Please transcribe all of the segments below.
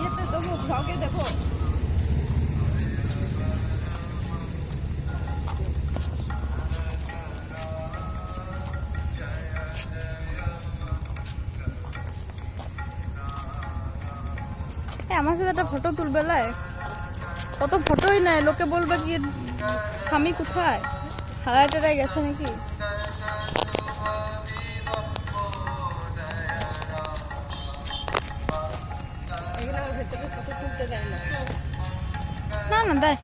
ইয়েতে দেবো, ব্লগে দেবো। আমার সাথে একটা ফটো তুলবে লাই, কত ফটোই নাই, লোকে বলবে কি স্বামী কোথায়, হারায় টারায় গেছে নাকি। না না দেয়।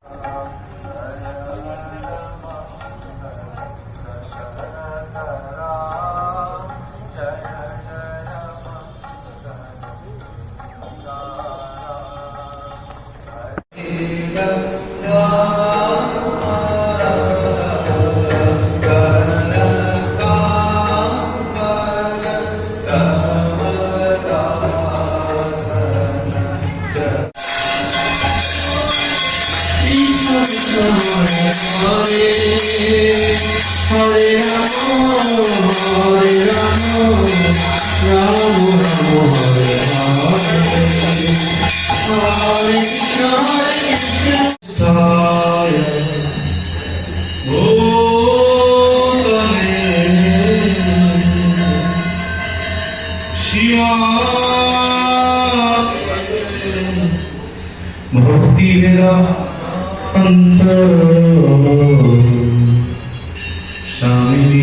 ভক্তি বেদান্ত স্বামী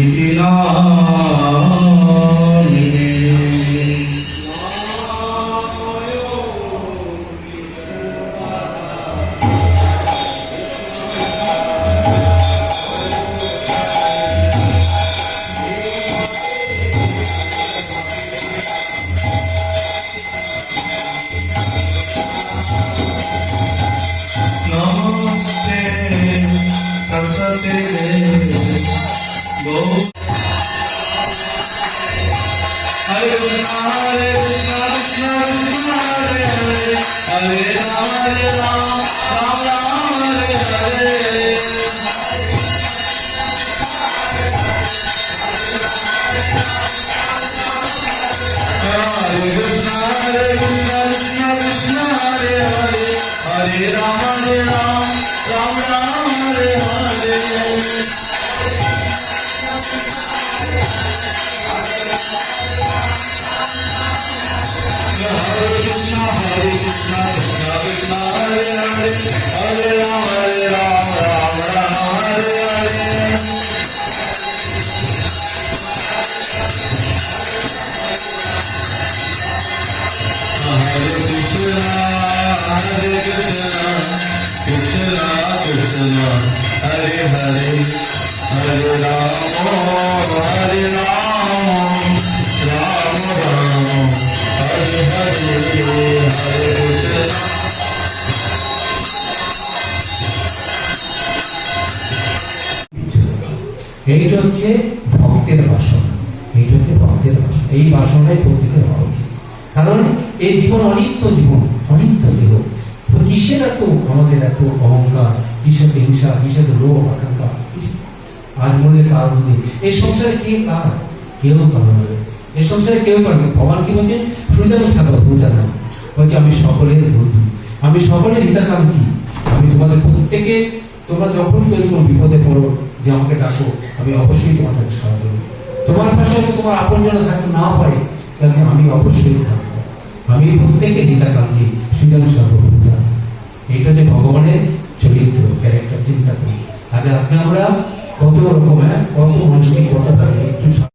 नमस्ते सरस्वती गो हरे कृष्ण हरे Krishna Krishna Krishna Hare Hare Hare Ram Ram Ram Hare Hare Hare Krishna Krishna Krishna Hare Hare Hare Ram Ram Ram Hare Hare Hare Krishna Krishna Krishna Hare Hare Hare Ram Ram Ram Hare Hare Hare Krishna, Krishna Krishna, Hare Hare, Hare Rama, Hare Rama, Rama Rama, Hare Hare, Hare Krishna. এইটা হচ্ছে ভক্তের বাসনা, এইটা হচ্ছে ভক্তের বাসনা। এই বাসনায় প্রকৃতির হওয়া উচিত, কারণ এই জীবন অনিত্য, জীবন অনিত্য জীবন। তো কিসের এত আমাদের এত অহংকার, কিসের হিংসা, কিসের লোভ আকাঙ্ক্ষা, আজ মনে কারণ নেই। এই সংসারে কে কার, কেউ পাবে না, এই সংসারে কেউ পারবে। ভগবান কি বলছে, সুবিধা সাধা ভূতা নাম বলছে আমি সকলের বন্ধু, আমি সকলের হিতাকাঙ্ক্ষী, আমি তোমাদের প্রত্যেকে, তোমরা যখন যদি কোনো বিপদে পড়ো যে আমাকে ডাকো, আমি অবশ্যই তোমাদের সাহায্য করবো। তোমার পাশে তোমার আপন জন থাকতে না পারে, তাহলে আমি অবশ্যই থাকবো। আমি প্রত্যেকে হিতাকাঙ্ক্ষী, সুজন সর্বভূতা। এইটা যে ভগবানের চরিত্র, ক্যারেক্টার, চিন্তা করি। আজকে আমরা কত রকম, কত মানুষকে কত